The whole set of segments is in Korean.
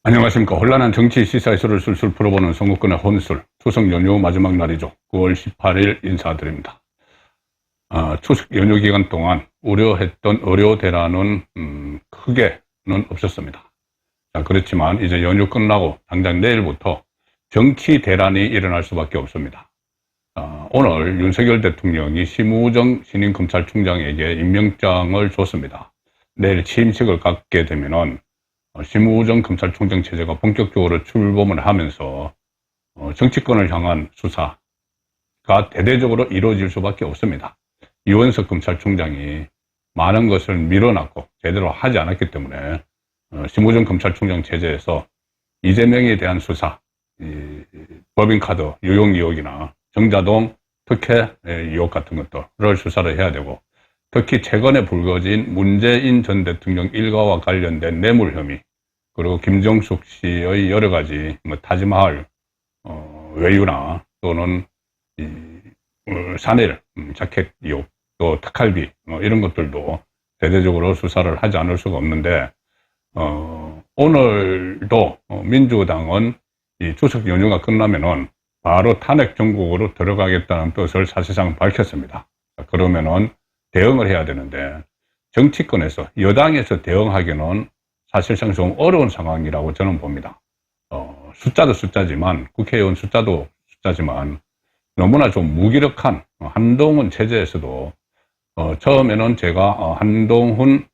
안녕하십니까. 혼란한 정치 시사이슈를 술술 풀어보는 송국근의 혼술. 추석 연휴 마지막 날이죠. 9월 18일 인사드립니다. 추석 연휴 기간 동안 우려했던 의료 대란은 크게는 없었습니다. 그렇지만 이제 연휴 끝나고 당장 내일부터 정치 대란이 일어날 수밖에 없습니다. 오늘 윤석열 대통령이 심우정 신임 검찰총장에게 임명장을 줬습니다. 내일 취임식을 갖게 되면은 심우정 검찰총장 체제가 본격적으로 출범을 하면서 정치권을 향한 수사가 대대적으로 이루어질 수밖에 없습니다. 이원석 검찰총장이 많은 것을 밀어놨고 제대로 하지 않았기 때문에 심우정 검찰총장 체제에서 이재명에 대한 수사, 법인카드 유용 의혹이나 정자동 특혜 의혹 같은 것들을 수사를 해야 되고, 특히 최근에 불거진 문재인 전 대통령 일가와 관련된 뇌물 혐의, 그리고 김정숙 씨의 여러 가지 타지마할 외유나 또는 샤넬 자켓 의혹, 또 특활비 이런 것들도 대대적으로 수사를 하지 않을 수가 없는데, 오늘도 민주당은 이 추석 연휴가 끝나면은 바로 탄핵 정국으로 들어가겠다는 뜻을 사실상 밝혔습니다. 그러면은 대응을 해야 되는데, 정치권에서 여당에서 대응하기는 사실상 좀 어려운 상황이라고 저는 봅니다. 숫자도 숫자지만, 국회의원 숫자도 숫자지만 너무나 좀 무기력한 한동훈 체제에서도 처음에는 제가 한동훈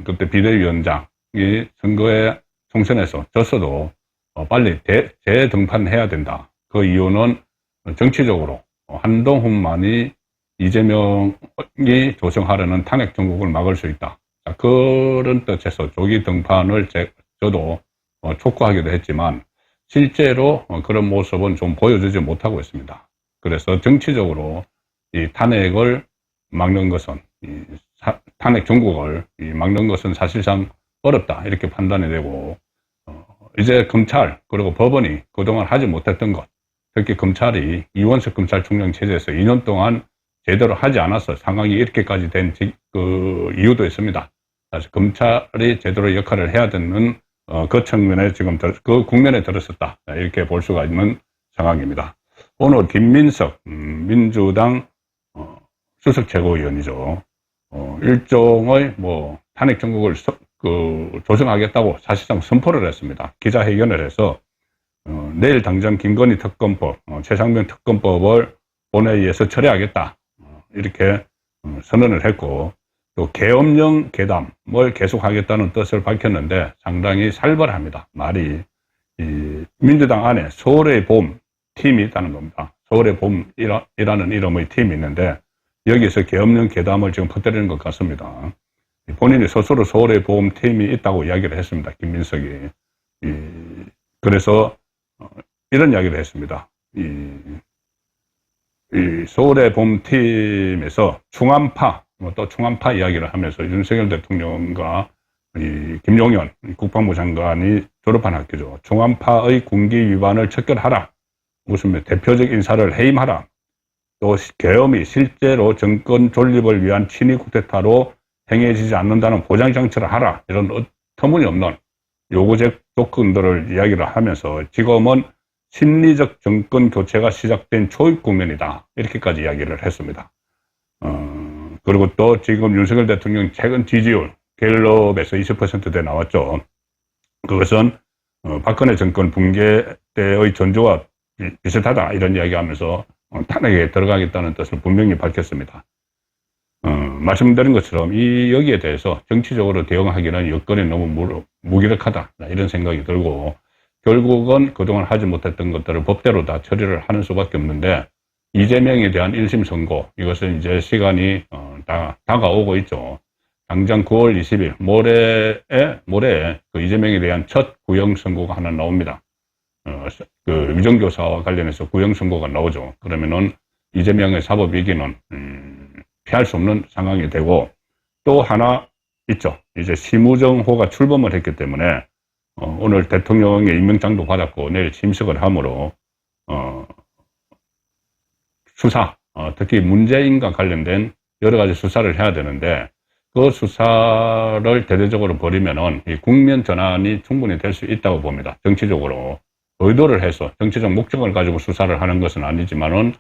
그때 비대위원장이 선거에 총선에서 졌어도 빨리 재등판해야 된다. 그 이유는 정치적으로 한동훈만이 이재명이 조성하려는 탄핵 정국을 막을 수 있다. 그런 뜻에서 조기 등판을 저도 촉구하기도 했지만, 실제로 그런 모습은 좀 보여주지 못하고 있습니다. 그래서 정치적으로 이 탄핵을 막는 것은, 탄핵 정국을 막는 것은 사실상 어렵다, 이렇게 판단이 되고, 이제 검찰 그리고 법원이 그동안 하지 못했던 것, 특히 검찰이 이원석 검찰총장 체제에서 2년 동안 제대로 하지 않아서 상황이 이렇게까지 된 그 이유도 있습니다. 사실 검찰이 제대로 역할을 해야 되는 그 측면에 지금 그 국면에 들었었다, 이렇게 볼 수가 있는 상황입니다. 오늘 김민석 민주당 수석 최고위원이죠. 일종의 탄핵 정국을 조정하겠다고 사실상 선포를 했습니다. 기자회견을 해서 내일 당장 김건희 특검법, 최상병 특검법을 본회의에서 처리하겠다, 이렇게 선언을 했고, 또 계엄령 계담을 계속하겠다는 뜻을 밝혔는데 상당히 살벌합니다. 말이. 민주당 안에 서울의 봄 팀이 있다는 겁니다. 서울의 봄이라는 이름의 팀이 있는데 여기서 계엄령 계담을 지금 퍼뜨리는 것 같습니다. 본인이 스스로 서울의 봄 팀이 있다고 이야기를 했습니다. 김민석이. 그래서 이런 이야기를 했습니다. 이 서울의 봄 팀에서 충암파, 또 충암파 이야기를 하면서 윤석열 대통령과 김용현 국방부 장관이 졸업한 학교죠. 충암파의 군기 위반을 척결하라. 무슨 대표적 인사를 해임하라. 또 계엄이 실제로 정권 존립을 위한 친위 쿠데타로 행해지지 않는다는 보장 장치를 하라. 이런 터무니없는 요구적 조건들을 이야기를 하면서 지금은 심리적 정권 교체가 시작된 초입 국면이다, 이렇게까지 이야기를 했습니다. 그리고 또 지금 윤석열 대통령 최근 지지율 갤럽에서 20%대 나왔죠. 그것은 박근혜 정권 붕괴 때의 전조와 비슷하다, 이런 이야기하면서 탄핵에 들어가겠다는 뜻을 분명히 밝혔습니다. 말씀드린 것처럼 여기에 대해서 정치적으로 대응하기는 여건이 너무 무기력하다, 이런 생각이 들고, 결국은 그동안 하지 못했던 것들을 법대로 다 처리를 하는 수밖에 없는데, 이재명에 대한 1심 선고, 이것은 이제 시간이 다가오고 있죠. 당장 9월 20일 모레에 그 이재명에 대한 첫 구형 선고가 하나 나옵니다. 그 위정교사와 관련해서 구형 선고가 나오죠. 그러면은 이재명의 사법 위기는 피할 수 없는 상황이 되고, 또 하나 있죠. 이제 심우정호가 출범을 했기 때문에 오늘 대통령의 임명장도 받았고 내일 취임식을 하므로 수사, 특히 문재인과 관련된 여러 가지 수사를 해야 되는데, 그 수사를 대대적으로 벌이면은 이 국면 전환이 충분히 될 수 있다고 봅니다. 정치적으로 의도를 해서 정치적 목적을 가지고 수사를 하는 것은 아니지만은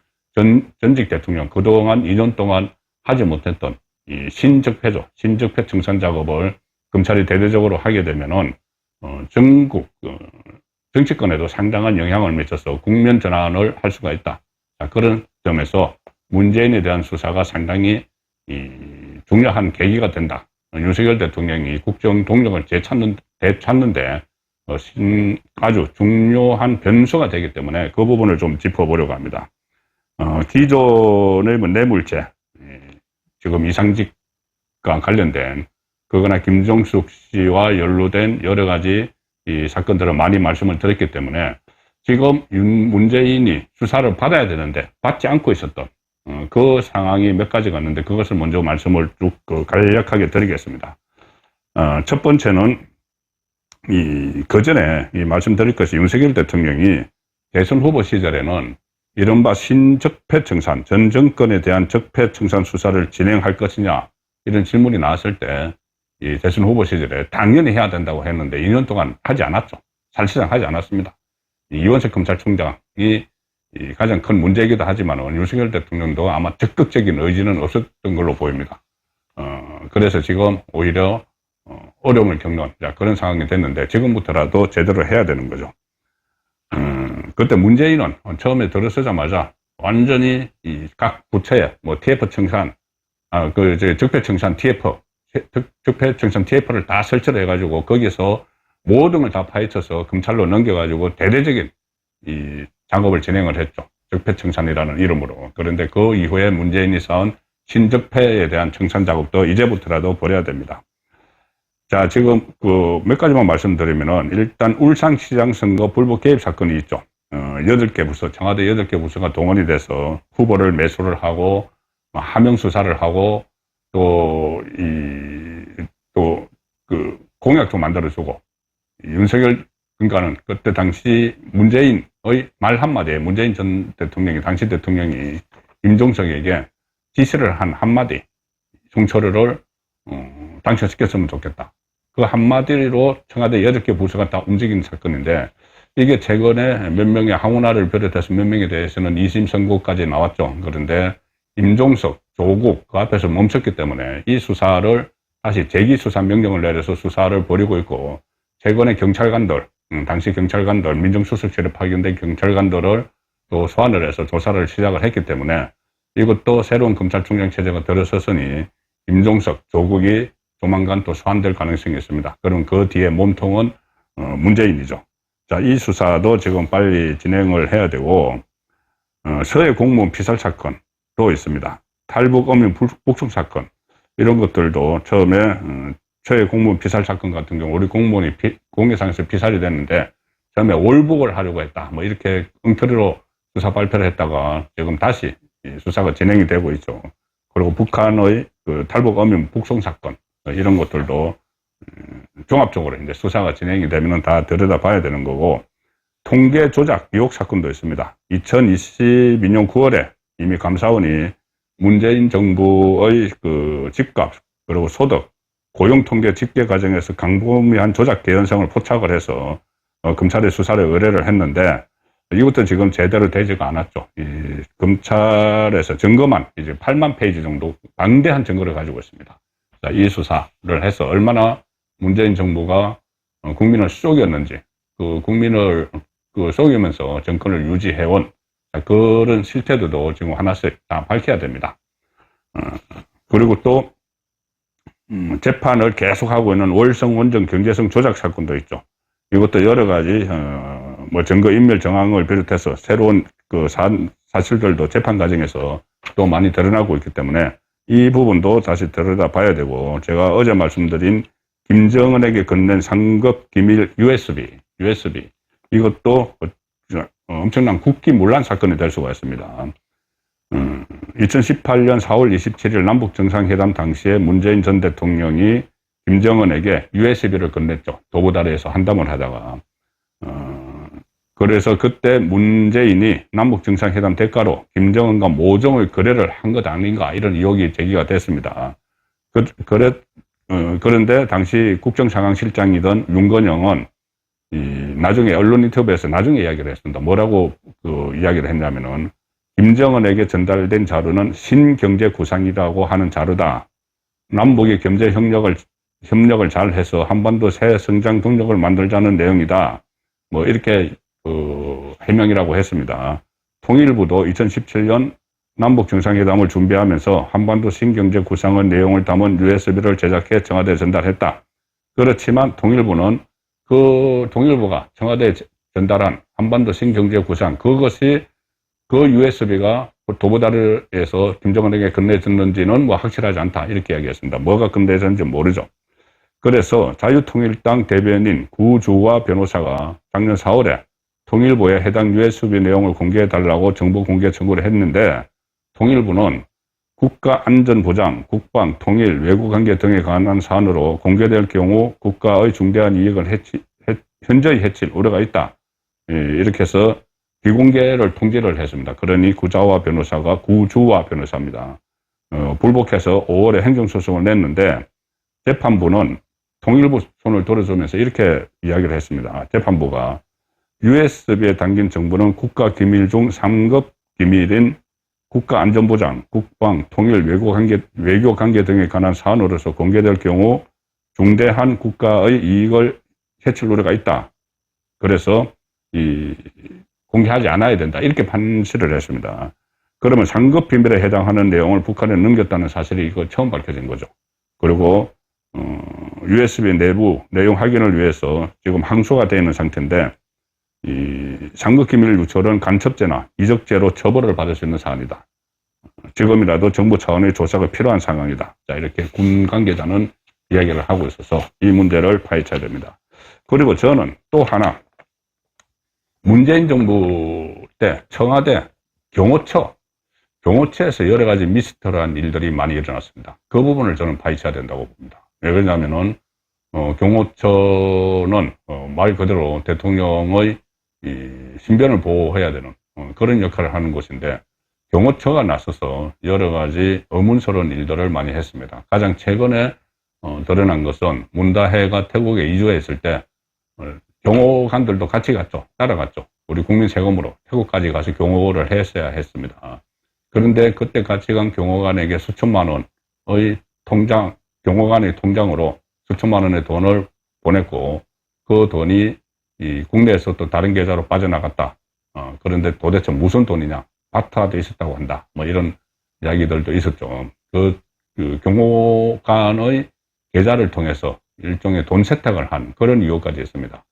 전직 대통령 그동안 2년 동안 하지 못했던 이 신적폐죠. 신적폐 청산 작업을 검찰이 대대적으로 하게 되면은 전국 정치권에도 상당한 영향을 미쳐서 국면 전환을 할 수가 있다. 자, 그런 점에서 문재인에 대한 수사가 상당히 중요한 계기가 된다. 윤석열 대통령이 국정 동력을 되찾는데 아주 중요한 변수가 되기 때문에 그 부분을 좀 짚어보려고 합니다. 기존의 뇌물죄, 지금 이상직과 관련된 그거나 김종숙 씨와 연루된 여러 가지 이 사건들을 많이 말씀을 드렸기 때문에 지금 문재인이 수사를 받아야 되는데 받지 않고 있었던 그 상황이 몇 가지가 있는데 그것을 먼저 말씀을 쭉 간략하게 드리겠습니다. 첫 번째는 그전에 말씀드릴 것이 윤석열 대통령이 대선 후보 시절에는 이른바 신적폐청산, 전 정권에 대한 적폐청산 수사를 진행할 것이냐 이런 질문이 나왔을 때 이 대선 후보 시절에 당연히 해야 된다고 했는데 2년 동안 하지 않았죠. 사실상 하지 않았습니다. 이원석 검찰총장이 가장 큰 문제이기도 하지만 윤석열 대통령도 아마 적극적인 의지는 없었던 걸로 보입니다. 그래서 지금 오히려 어려움을 겪는 그런 상황이 됐는데 지금부터라도 제대로 해야 되는 거죠. 그때 문재인은 처음에 들어서자마자 완전히 각 부처에 TF 청산, 적폐 청산 TF를 다 설치를 해가지고 거기서 모든 걸 다 파헤쳐서 검찰로 넘겨가지고 대대적인 작업을 진행을 했죠. 적폐청산이라는 이름으로. 그런데 그 이후에 문재인이 쌓은 신적폐에 대한 청산 작업도 이제부터라도 벌여야 됩니다. 자, 지금 몇 가지만 말씀드리면은 일단 울산시장 선거 불법 개입 사건이 있죠. 8개 부서, 청와대 8개 부서가 동원이 돼서 후보를 매수를 하고 하명 수사를 하고 공약도 만들어주고 윤석열 그러니까는 그때 당시 문재인의 말 한마디에 문재인 전 대통령이 당시 대통령이 임종석에게 지시를 한 한마디 송철호를 당선시켰으면 좋겠다. 그 한마디로 청와대 8개 부서가 다 움직인 사건인데 이게 최근에 몇 명의 황운하를 비롯해서 몇 명에 대해서는 2심 선고까지 나왔죠. 그런데 임종석, 조국 그 앞에서 멈췄기 때문에 이 수사를 다시 재기수사 명령을 내려서 수사를 벌이고 있고 최근에 경찰관들, 당시 경찰관들, 민정수석실에 파견된 경찰관들을 또 소환을 해서 조사를 시작을 했기 때문에 이것도 새로운 검찰총장 체제가 들어섰으니 임종석, 조국이 조만간 또 소환될 가능성이 있습니다. 그럼 그 뒤에 몸통은 문재인이죠. 자, 이 수사도 지금 빨리 진행을 해야 되고 서해 공무원 피살 사건도 있습니다. 탈북 어민 북송 사건 이런 것들도 처음에 서해 공무원 피살 사건 같은 경우 우리 공무원이 공해상에서 피살이 됐는데 처음에 월북을 하려고 했다. 이렇게 엉터리로 수사 발표를 했다가 지금 다시 수사가 진행이 되고 있죠. 그리고 북한의 탈북 어민 북송 사건 이런 것들도 종합적으로 이제 수사가 진행이 되면 다 들여다봐야 되는 거고 통계 조작 의혹 사건도 있습니다. 2022년 9월에 이미 감사원이 문재인 정부의 집값 그리고 소득 고용 통계 집계 과정에서 광범위한 조작 개연성을 포착을 해서 검찰에 수사를 의뢰를 했는데 이것도 지금 제대로 되지가 않았죠. 검찰에서 증거만 이제 8만 페이지 정도 방대한 증거를 가지고 있습니다. 자, 이 수사를 해서 얼마나 문재인 정부가 국민을 속였는지 국민을 속이면서 정권을 유지해온 그런 실태들도 지금 하나씩 다 밝혀야 됩니다. 그리고 또 재판을 계속하고 있는 월성 원전 경제성 조작 사건도 있죠. 이것도 여러 가지 증거 인멸 정황을 비롯해서 새로운 사실들도 재판 과정에서 또 많이 드러나고 있기 때문에 이 부분도 다시 들여다봐야 되고 제가 어제 말씀드린 김정은에게 건넨 상급 기밀 USB 이것도 엄청난 국기문란 사건이 될 수가 있습니다. 2018년 4월 27일 남북정상회담 당시에 문재인 전 대통령이 김정은에게 USB를 건넸죠. 도보다리에서 한담을 하다가 그래서 그때 문재인이 남북정상회담 대가로 김정은과 모종의 거래를 한 것 아닌가 이런 의혹이 제기가 됐습니다. 그런데 당시 국정상황실장이던 윤건영은 나중에 언론 인터뷰에서 나중에 이야기를 했습니다. 뭐라고 이야기를 했냐면은 김정은에게 전달된 자료는 신경제구상이라고 하는 자료다. 남북이 경제 협력을 잘 해서 한반도 새 성장 동력을 만들자는 내용이다. 뭐 이렇게 해명이라고 했습니다. 통일부도 2017년 남북 정상회담을 준비하면서 한반도 신경제 구상의 내용을 담은 USB를 제작해 청와대에 전달했다. 그렇지만 통일부가 청와대에 전달한 한반도 신경제 구상, 그것이 그 USB가 도보다리에서 김정은에게 건네졌는지는 뭐 확실하지 않다. 이렇게 이야기했습니다. 뭐가 건네졌는지 모르죠. 그래서 자유통일당 대변인 구주화 변호사가 작년 4월에 통일부에 해당 USB 내용을 공개해달라고 정보 공개 청구를 했는데, 통일부는 국가안전보장, 국방, 통일, 외교관계 등에 관한 사안으로 공개될 경우 국가의 중대한 이익을 현저히 해칠 우려가 있다. 이렇게 해서 비공개를 통지를 했습니다. 그러니 구주화 변호사입니다. 불복해서 5월에 행정소송을 냈는데, 재판부는 통일부 손을 들어주면서 이렇게 이야기를 했습니다. 재판부가 USB에 담긴 정보는 국가기밀 중 3급 기밀인 국가안전보장, 국방, 통일, 외교관계 등에 관한 사안으로서 공개될 경우 중대한 국가의 이익을 해칠 우려가 있다. 그래서 공개하지 않아야 된다. 이렇게 판시를 했습니다. 그러면 상급 비밀에 해당하는 내용을 북한에 넘겼다는 사실이 이거 처음 밝혀진 거죠. 그리고 USB 내부 내용 확인을 위해서 지금 항소가 되어 있는 상태인데, 이 상급기밀 유출은 간첩죄나 이적죄로 처벌을 받을 수 있는 사안이다. 지금이라도 정부 차원의 조사가 필요한 상황이다. 자, 이렇게 군 관계자는 이야기를 하고 있어서 이 문제를 파헤쳐야 됩니다. 그리고 저는 또 하나, 문재인 정부 때 청와대 경호처에서 여러 가지 미스터리한 일들이 많이 일어났습니다. 그 부분을 저는 파헤쳐야 된다고 봅니다. 왜 그러냐면은 경호처는 말 그대로 대통령의 신변을 보호해야 되는 그런 역할을 하는 곳인데, 경호처가 나서서 여러 가지 의문스러운 일들을 많이 했습니다. 가장 최근에 드러난 것은 문다혜가 태국에 이주했을 때 경호관들도 같이 갔죠. 따라갔죠. 우리 국민 세금으로 태국까지 가서 경호를 했어야 했습니다. 그런데 그때 같이 간 경호관에게 수천만 원의 경호관의 통장으로 수천만 원의 돈을 보냈고, 그 돈이 국내에서 또 다른 계좌로 빠져나갔다. 그런데 도대체 무슨 돈이냐? 바타도 있었다고 한다. 뭐 이런 이야기들도 있었죠. 그 경호관의 계좌를 통해서 일종의 돈 세탁을 한 그런 이유까지 있습니다.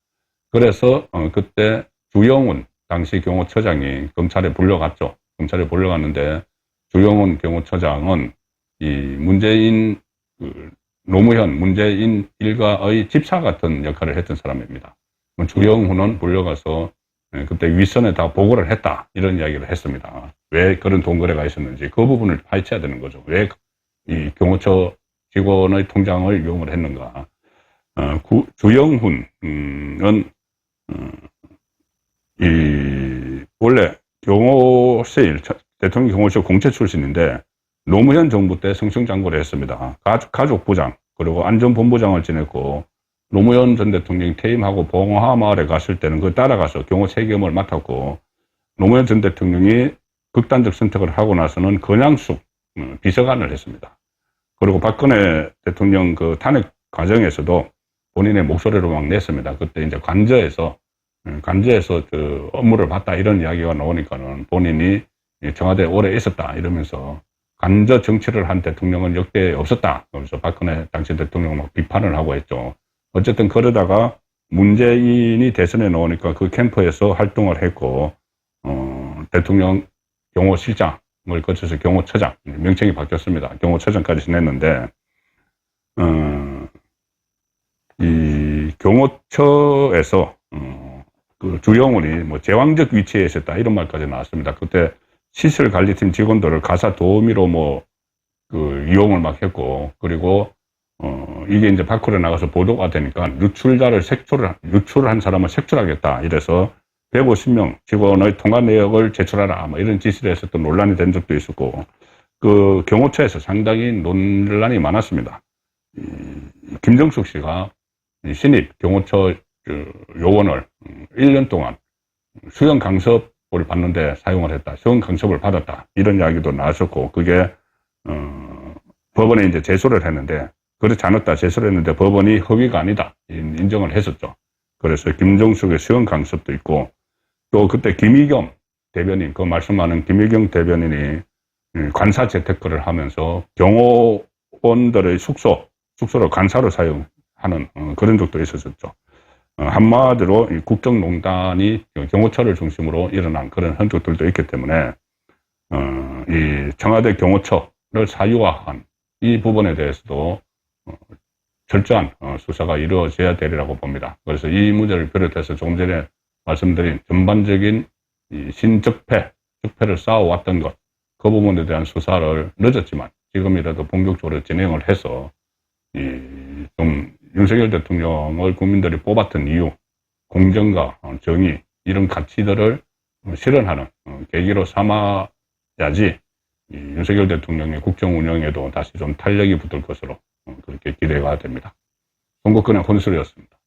그래서 그때 주영훈 당시 경호처장이 검찰에 불려갔죠. 검찰에 불려갔는데, 주영훈 경호처장은 노무현 문재인 일가의 집사 같은 역할을 했던 사람입니다. 주영훈은 불려가서 그때 윗선에 다 보고를 했다, 이런 이야기를 했습니다. 왜 그런 돈거래가 있었는지 그 부분을 파헤쳐야 되는 거죠. 왜 이 경호처 직원의 통장을 이용을 했는가. 주영훈은 원래 대통령 경호처 공채 출신인데, 노무현 정부 때 승승장구를 했습니다. 가족부장, 그리고 안전본부장을 지냈고, 노무현 전 대통령이 퇴임하고 봉화마을에 갔을 때는 그 따라가서 경호 책임을 맡았고, 노무현 전 대통령이 극단적 선택을 하고 나서는 건양숙 비서관을 했습니다. 그리고 박근혜 대통령 그 탄핵 과정에서도 본인의 목소리로 막 냈습니다. 그때 이제 관저에서 그 업무를 봤다, 이런 이야기가 나오니까는 본인이 청와대에 오래 있었다 이러면서 관저 정치를 한 대통령은 역대 없었다. 그래서 박근혜 당시 대통령 막 비판을 하고 했죠. 어쨌든 그러다가 문재인이 대선에 나오니까 그 캠프에서 활동을 했고, 대통령 경호실장을 거쳐서 경호처장, 명칭이 바뀌었습니다. 경호처장까지 지냈는데, 이 경호처에서 그 주영훈이 뭐 제왕적 위치에 있었다, 이런 말까지 나왔습니다. 그때 시설관리팀 직원들을 가사 도우미로 이용을 막 했고, 그리고 이게 이제 밖으로 나가서 보도가 되니까 유출한 사람을 색출하겠다, 이래서 150명 직원의 통화 내역을 제출하라, 뭐 이런 지시를 해서 또 논란이 된 적도 있었고, 그 경호처에서 상당히 논란이 많았습니다. 김정숙 씨가 신입 경호처 요원을 1년 동안 수영 강습을 받는데 사용을 했다. 수영 강습을 받았다. 이런 이야기도 나왔었고, 그게, 법원에 이제 제소를 했는데, 그렇지 않았다. 제소를 했는데 법원이 허위가 아니다. 인정을 했었죠. 그래서 김정숙의 수영 강습도 있고, 또 그때 김의겸 대변인, 그 말씀하는 김의겸 대변인이 관사 재테크를 하면서 경호원들의 숙소를 관사로 사용하는 그런 적도 있었었죠. 한마디로 이 국정농단이 경호처를 중심으로 일어난 그런 흔적들도 있기 때문에 이 청와대 경호처를 사유화한 이 부분에 대해서도 철저한 수사가 이루어져야 되리라고 봅니다. 그래서 이 문제를 비롯해서 조금 전에 말씀드린 전반적인 이 적폐를 쌓아왔던 것, 그 부분에 대한 수사를 늦었지만 지금이라도 본격적으로 진행을 해서 좀 윤석열 대통령을 국민들이 뽑았던 이유, 공정과 정의, 이런 가치들을 실현하는 계기로 삼아야지 윤석열 대통령의 국정 운영에도 다시 좀 탄력이 붙을 것으로 그렇게 기대가 됩니다. 송국근의 혼술이었습니다.